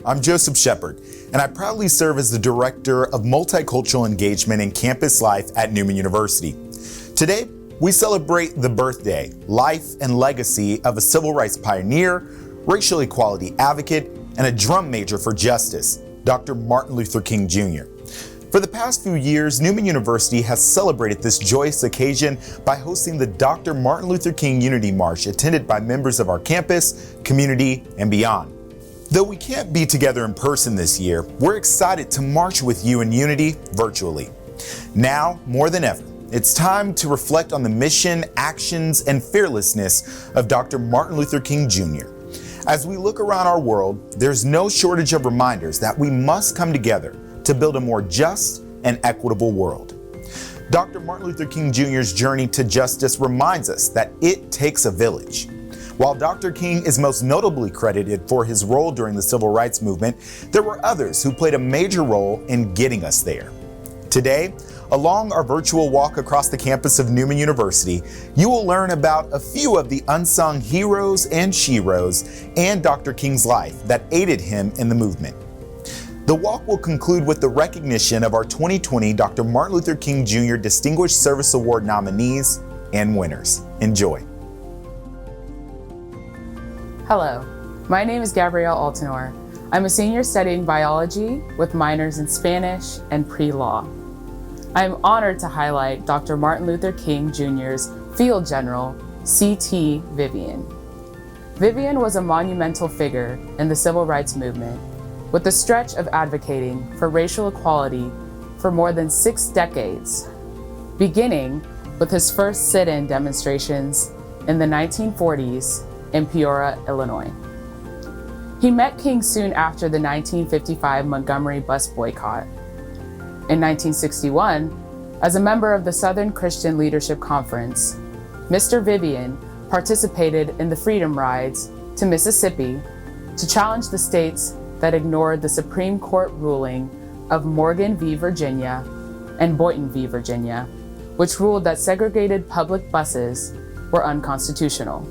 I'm Joseph Shepard, and I proudly serve as the Director of Multicultural Engagement and Campus Life at Newman University. Today, we celebrate the birthday, life, and legacy of a civil rights pioneer, racial equality advocate, and a drum major for justice, Dr. Martin Luther King Jr. For the past few years, Newman University has celebrated this joyous occasion by hosting the Dr. Martin Luther King Unity March, attended by members of our campus, community, and beyond. Though we can't be together in person this year, we're excited to march with you in unity virtually. Now, more than ever, it's time to reflect on the mission, actions, and fearlessness of Dr. Martin Luther King Jr. As we look around our world, there's no shortage of reminders that we must come together to build a more just and equitable world. Dr. Martin Luther King Jr.'s journey to justice reminds us that it takes a village. While Dr. King is most notably credited for his role during the civil rights movement, there were others who played a major role in getting us there. Today, along our virtual walk across the campus of Newman University, you will learn about a few of the unsung heroes and sheroes and Dr. King's life that aided him in the movement. The walk will conclude with the recognition of our 2020 Dr. Martin Luther King Jr. Distinguished Service Award nominees and winners. Enjoy. Hello, my name is Gabrielle Altenor. I'm a senior studying biology with minors in Spanish and pre-law. I am honored to highlight Dr. Martin Luther King Jr.'s Field General, C.T. Vivian. Vivian was a monumental figure in the civil rights movement, with the stretch of advocating for racial equality for more than 6 decades, beginning with his first sit-in demonstrations in the 1940s in Peoria, Illinois. He met King soon after the 1955 Montgomery bus boycott. In 1961, as a member of the Southern Christian Leadership Conference, Mr. Vivian participated in the Freedom Rides to Mississippi to challenge the states that ignored the Supreme Court ruling of Morgan v. Virginia and Boynton v. Virginia, which ruled that segregated public buses were unconstitutional.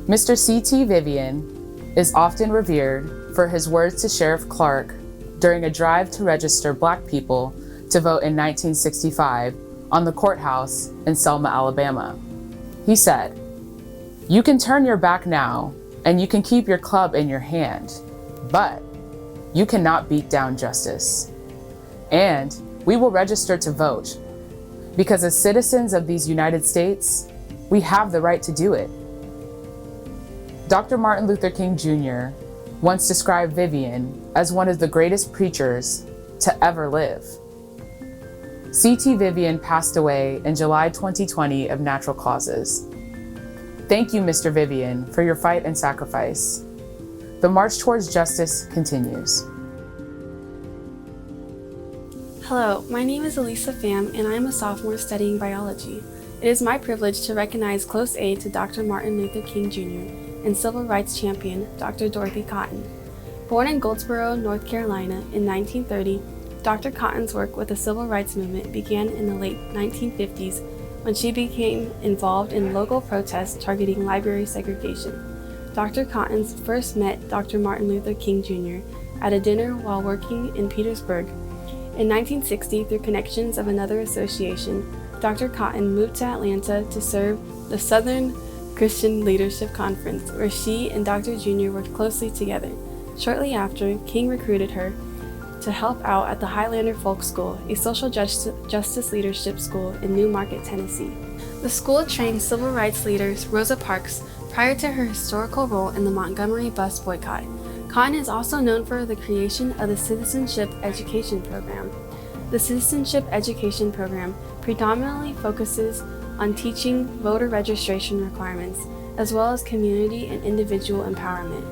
Mr. C.T. Vivian is often revered for his words to Sheriff Clark during a drive to register Black people to vote in 1965 on the courthouse in Selma, Alabama. He said, "You can turn your back now and you can keep your club in your hand, but you cannot beat down justice. And we will register to vote because as citizens of these United States, we have the right to do it." Dr. Martin Luther King Jr. once described Vivian as one of the greatest preachers to ever live. C.T. Vivian passed away in July 2020 of natural causes. Thank you, Mr. Vivian, for your fight and sacrifice. The march towards justice continues. Hello, my name is Elisa Pham, and I am a sophomore studying biology. It is my privilege to recognize close aid to Dr. Martin Luther King Jr. and civil rights champion Dr. Dorothy Cotton. Born in Goldsboro, North Carolina in 1930, Dr. Cotton's work with the civil rights movement began in the late 1950s when she became involved in local protests targeting library segregation. Dr. Cotton first met Dr. Martin Luther King Jr. at a dinner while working in Petersburg. In 1960, through connections of another association, Dr. Cotton moved to Atlanta to serve the Southern Christian Leadership Conference, where she and Dr. Jr. worked closely together. Shortly after, King recruited her to help out at the Highlander Folk School, a social justice leadership school in New Market, Tennessee. The school trained civil rights leaders Rosa Parks prior to her historical role in the Montgomery bus boycott. Cotton is also known for the creation of the Citizenship Education Program. The Citizenship Education Program predominantly focuses on teaching voter registration requirements, as well as community and individual empowerment.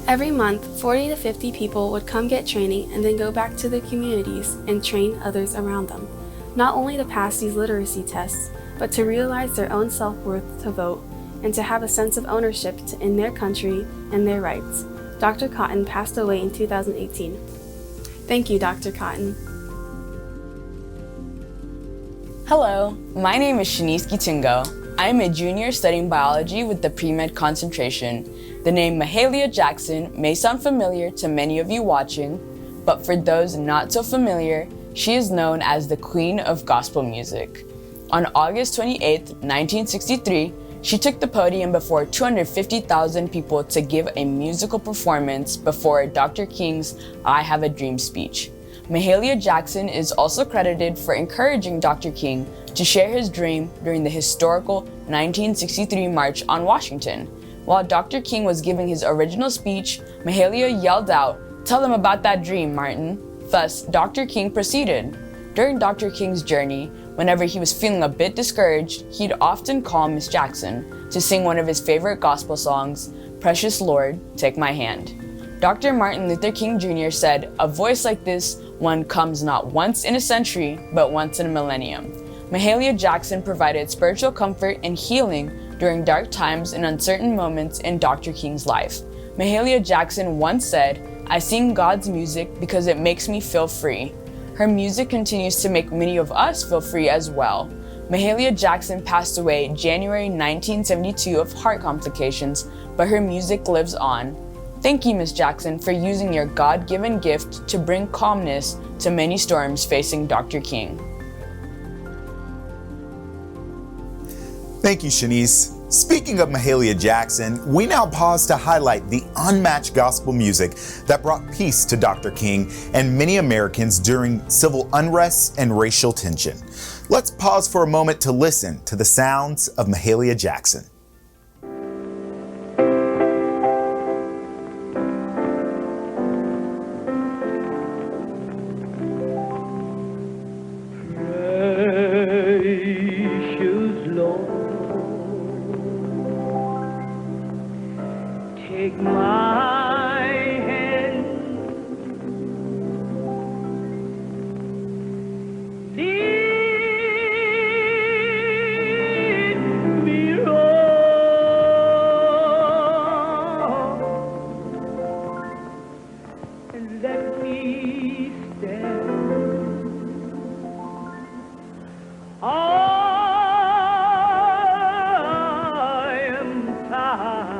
Every month, 40 to 50 people would come get training and then go back to their communities and train others around them, not only to pass these literacy tests, but to realize their own self-worth to vote and to have a sense of ownership in their country and their rights. Dr. Cotton passed away in 2018. Thank you, Dr. Cotton. Hello, my name is Shanice Gitungo. I am a junior studying biology with the pre-med concentration. The name Mahalia Jackson may sound familiar to many of you watching, but for those not so familiar, she is known as the Queen of Gospel Music. On August 28, 1963, she took the podium before 250,000 people to give a musical performance before Dr. King's I Have a Dream speech. Mahalia Jackson is also credited for encouraging Dr. King to share his dream during the historical 1963 March on Washington. While Dr. King was giving his original speech, Mahalia yelled out, "Tell them about that dream, Martin." Thus, Dr. King proceeded. During Dr. King's journey, whenever he was feeling a bit discouraged, he'd often call Miss Jackson to sing one of his favorite gospel songs, "Precious Lord, Take My Hand." Dr. Martin Luther King Jr. said, "A voice like this one comes not once in a century, but once in a millennium." Mahalia Jackson provided spiritual comfort and healing during dark times and uncertain moments in Dr. King's life. Mahalia Jackson once said, "I sing God's music because it makes me feel free." Her music continues to make many of us feel free as well. Mahalia Jackson passed away January 1972 of heart complications, but her music lives on. Thank you, Ms. Jackson, for using your God-given gift to bring calmness to many storms facing Dr. King. Thank you, Shanice. Speaking of Mahalia Jackson, we now pause to highlight the unmatched gospel music that brought peace to Dr. King and many Americans during civil unrest and racial tension. Let's pause for a moment to listen to the sounds of Mahalia Jackson. Take my hand, lead me on, and let me stand. I am tired.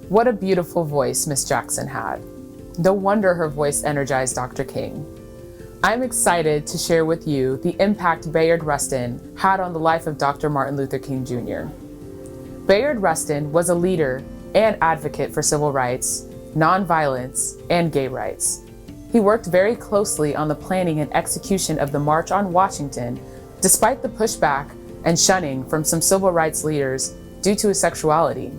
What a beautiful voice Miss Jackson had. No wonder her voice energized Dr. King. I'm excited to share with you the impact Bayard Rustin had on the life of Dr. Martin Luther King Jr. Bayard Rustin was a leader and advocate for civil rights, nonviolence, and gay rights. He worked very closely on the planning and execution of the March on Washington, despite the pushback and shunning from some civil rights leaders due to his sexuality.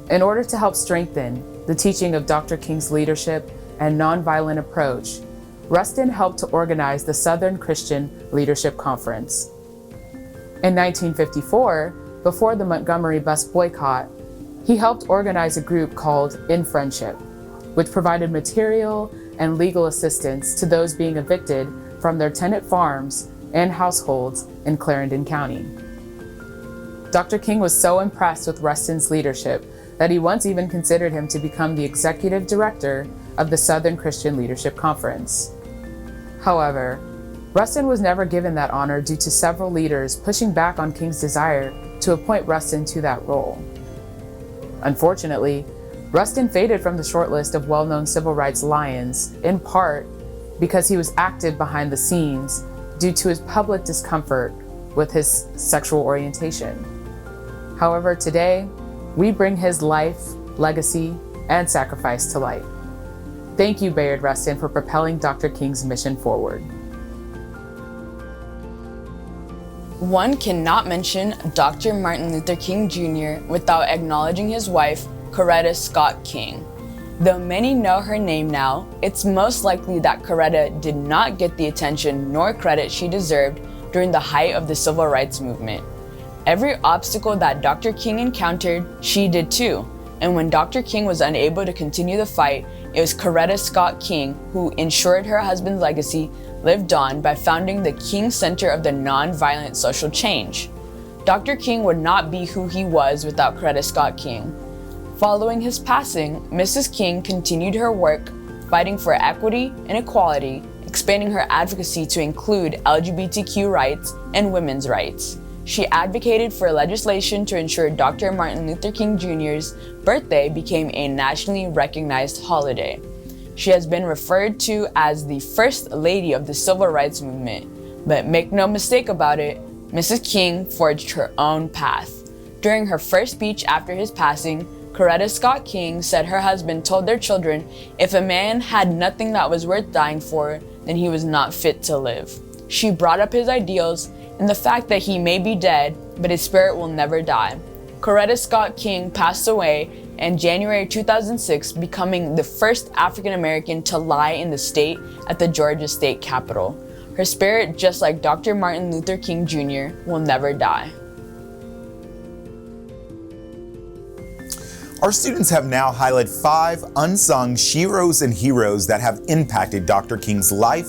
In order to help strengthen the teaching of Dr. King's leadership and nonviolent approach, Rustin helped to organize the Southern Christian Leadership Conference. In 1954, before the Montgomery bus boycott, he helped organize a group called In Friendship, which provided material and legal assistance to those being evicted from their tenant farms and households in Clarendon County. Dr. King was so impressed with Rustin's leadership that he once even considered him to become the executive director of the Southern Christian Leadership Conference. However, Rustin was never given that honor due to several leaders pushing back on King's desire to appoint Rustin to that role. Unfortunately, Rustin faded from the shortlist of well-known civil rights lions, in part because he was active behind the scenes due to his public discomfort with his sexual orientation. However, today, we bring his life, legacy, and sacrifice to light. Thank you, Bayard Rustin, for propelling Dr. King's mission forward. One cannot mention Dr. Martin Luther King Jr. without acknowledging his wife, Coretta Scott King. Though many know her name now, it's most likely that Coretta did not get the attention nor credit she deserved during the height of the civil rights movement. Every obstacle that Dr. King encountered, she did too. And when Dr. King was unable to continue the fight, it was Coretta Scott King who ensured her husband's legacy lived on by founding the King Center of the Nonviolent Social Change. Dr. King would not be who he was without Coretta Scott King. Following his passing, Mrs. King continued her work fighting for equity and equality, expanding her advocacy to include LGBTQ rights and women's rights. She advocated for legislation to ensure Dr. Martin Luther King Jr.'s birthday became a nationally recognized holiday. She has been referred to as the First Lady of the Civil Rights Movement, but make no mistake about it, Mrs. King forged her own path. During her first speech after his passing, Coretta Scott King said her husband told their children if a man had nothing that was worth dying for, then he was not fit to live. She brought up his ideals and the fact that he may be dead, but his spirit will never die. Coretta Scott King passed away in January 2006, becoming the first African American to lie in the state at the Georgia State Capitol. Her spirit, just like Dr. Martin Luther King Jr., will never die. Our students have now highlighted 5 unsung sheroes and heroes that have impacted Dr. King's life,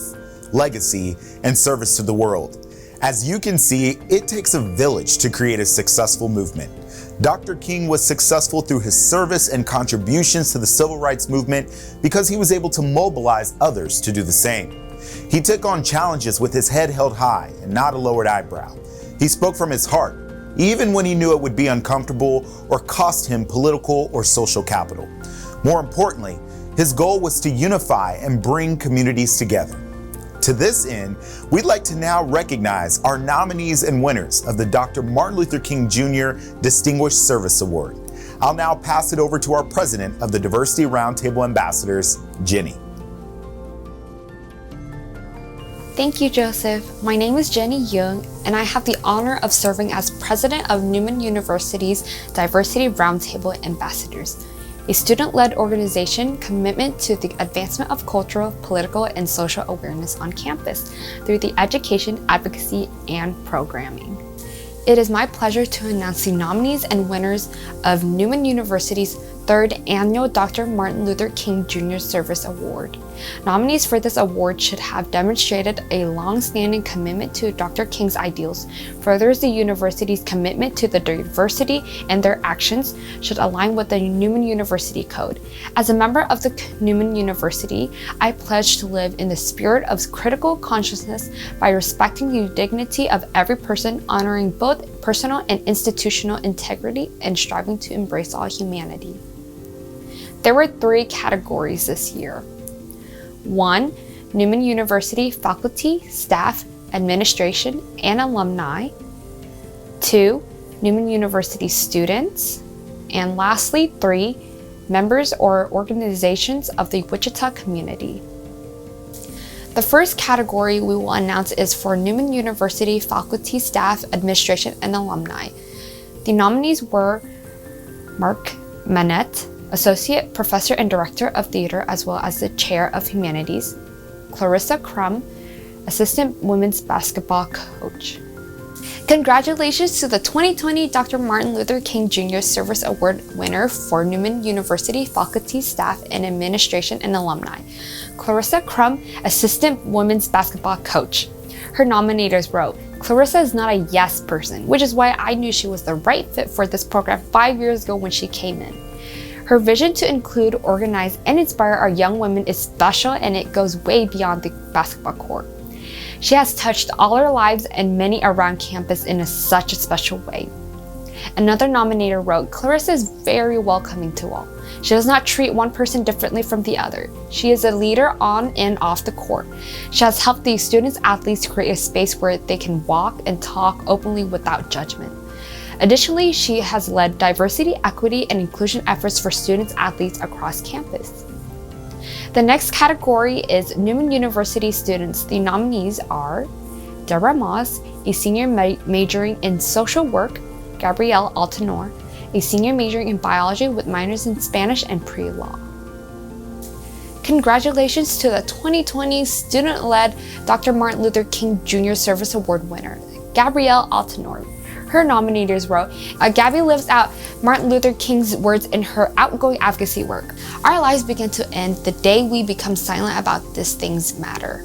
legacy, and service to the world. As you can see, it takes a village to create a successful movement. Dr. King was successful through his service and contributions to the civil rights movement because he was able to mobilize others to do the same. He took on challenges with his head held high and not a lowered eyebrow. He spoke from his heart, even when he knew it would be uncomfortable or cost him political or social capital. More importantly, his goal was to unify and bring communities together. To this end, we'd like to now recognize our nominees and winners of the Dr. Martin Luther King Jr. Distinguished Service Award. I'll now pass it over to our president of the Diversity Roundtable Ambassadors, Jenny. Thank you, Joseph. My name is Jenny Young, and I have the honor of serving as president of Newman University's Diversity Roundtable Ambassadors, a student-led organization commitment to the advancement of cultural, political, and social awareness on campus through the education, advocacy, and programming. It is my pleasure to announce the nominees and winners of Newman University's 3rd Annual Dr. Martin Luther King Jr. Service Award. Nominees for this award should have demonstrated a long-standing commitment to Dr. King's ideals, furthers the university's commitment to the diversity, and their actions should align with the Newman University Code. As a member of the Newman University, I pledge to live in the spirit of critical consciousness by respecting the dignity of every person, honoring both personal and institutional integrity, and striving to embrace all humanity. There were 3 categories this year. 1. Newman University faculty, staff, administration, and alumni. 2. Newman University students. And lastly, 3. Members or organizations of the Wichita community. The first category we will announce is for Newman University faculty, staff, administration, and alumni. The nominees were Mark Manette, Associate Professor and Director of Theater as well as the Chair of Humanities, Clarissa Crum, Assistant Women's Basketball Coach. Congratulations to the 2020 Dr. Martin Luther King Jr. Service Award winner for Newman University faculty, staff, and administration and alumni, Clarissa Crum, Assistant Women's Basketball Coach. Her nominators wrote, "Clarissa is not a yes person, which is why I knew she was the right fit for this program 5 years ago when she came in. Her vision to include, organize, and inspire our young women is special, and it goes way beyond the basketball court. She has touched all our lives and many around campus in such a special way." Another nominator wrote, "Clarissa is very welcoming to all. She does not treat one person differently from the other. She is a leader on and off the court. She has helped the students athletes create a space where they can walk and talk openly without judgment. Additionally, she has led diversity, equity, and inclusion efforts for students athletes across campus." The next category is Newman University students. The nominees are Deborah Moss, a senior majoring in social work; Gabrielle Altenor, a senior majoring in biology with minors in Spanish and pre-law. Congratulations to the 2020 student-led Dr. Martin Luther King Jr. Service Award winner, Gabrielle Altenor. Her nominators wrote, "Gabby lives out Martin Luther King's words in her outgoing advocacy work. Our lives begin to end the day we become silent about these things matter."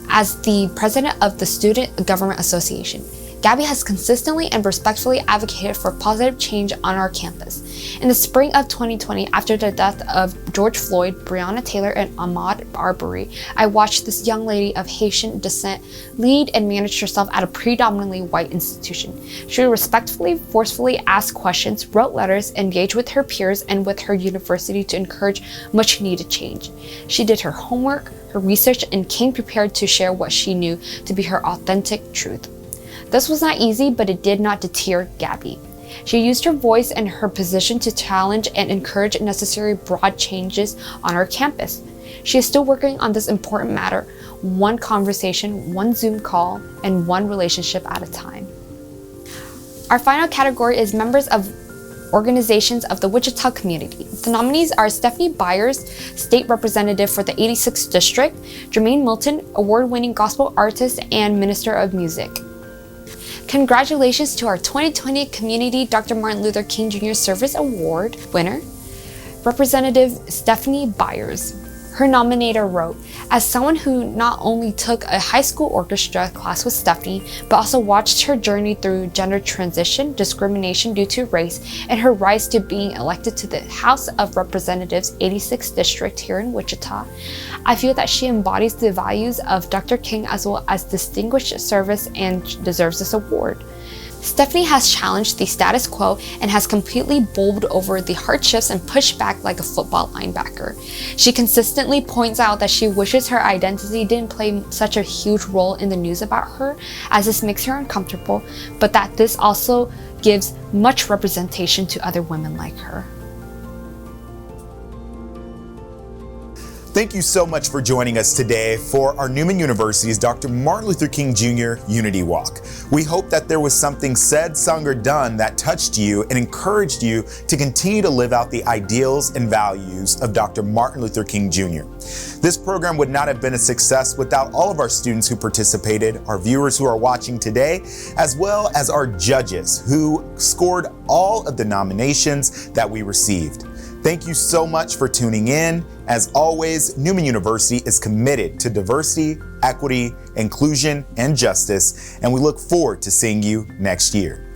As the president of the Student Government Association, Gabby has consistently and respectfully advocated for positive change on our campus. In the spring of 2020, after the death of George Floyd, Breonna Taylor, and Ahmaud Arbery, I watched this young lady of Haitian descent lead and manage herself at a predominantly white institution. She respectfully, forcefully asked questions, wrote letters, engaged with her peers and with her university to encourage much needed change. She did her homework, her research, and came prepared to share what she knew to be her authentic truth. This was not easy, but it did not deter Gabby. She used her voice and her position to challenge and encourage necessary broad changes on our campus. She is still working on this important matter, one conversation, one Zoom call, and one relationship at a time. Our final category is members of organizations of the Wichita community. The nominees are Stephanie Byers, State Representative for the 86th District; Jermaine Milton, award-winning gospel artist and minister of music. Congratulations to our 2020 Community Dr. Martin Luther King Jr. Service Award winner, Representative Stephanie Byers. Her nominator wrote, "As someone who not only took a high school orchestra class with Stephanie, but also watched her journey through gender transition, discrimination due to race, and her rise to being elected to the House of Representatives 86th District here in Wichita, I feel that she embodies the values of Dr. King as well as distinguished service and deserves this award." Stephanie has challenged the status quo and has completely bowled over the hardships and pushed back like a football linebacker. She consistently points out that she wishes her identity didn't play such a huge role in the news about her, as this makes her uncomfortable, but that this also gives much representation to other women like her. Thank you so much for joining us today for our Newman University's Dr. Martin Luther King Jr. Unity Walk. We hope that there was something said, sung, or done that touched you and encouraged you to continue to live out the ideals and values of Dr. Martin Luther King Jr. This program would not have been a success without all of our students who participated, our viewers who are watching today, as well as our judges who scored all of the nominations that we received. Thank you so much for tuning in. As always, Newman University is committed to diversity, equity, inclusion, and justice, and we look forward to seeing you next year.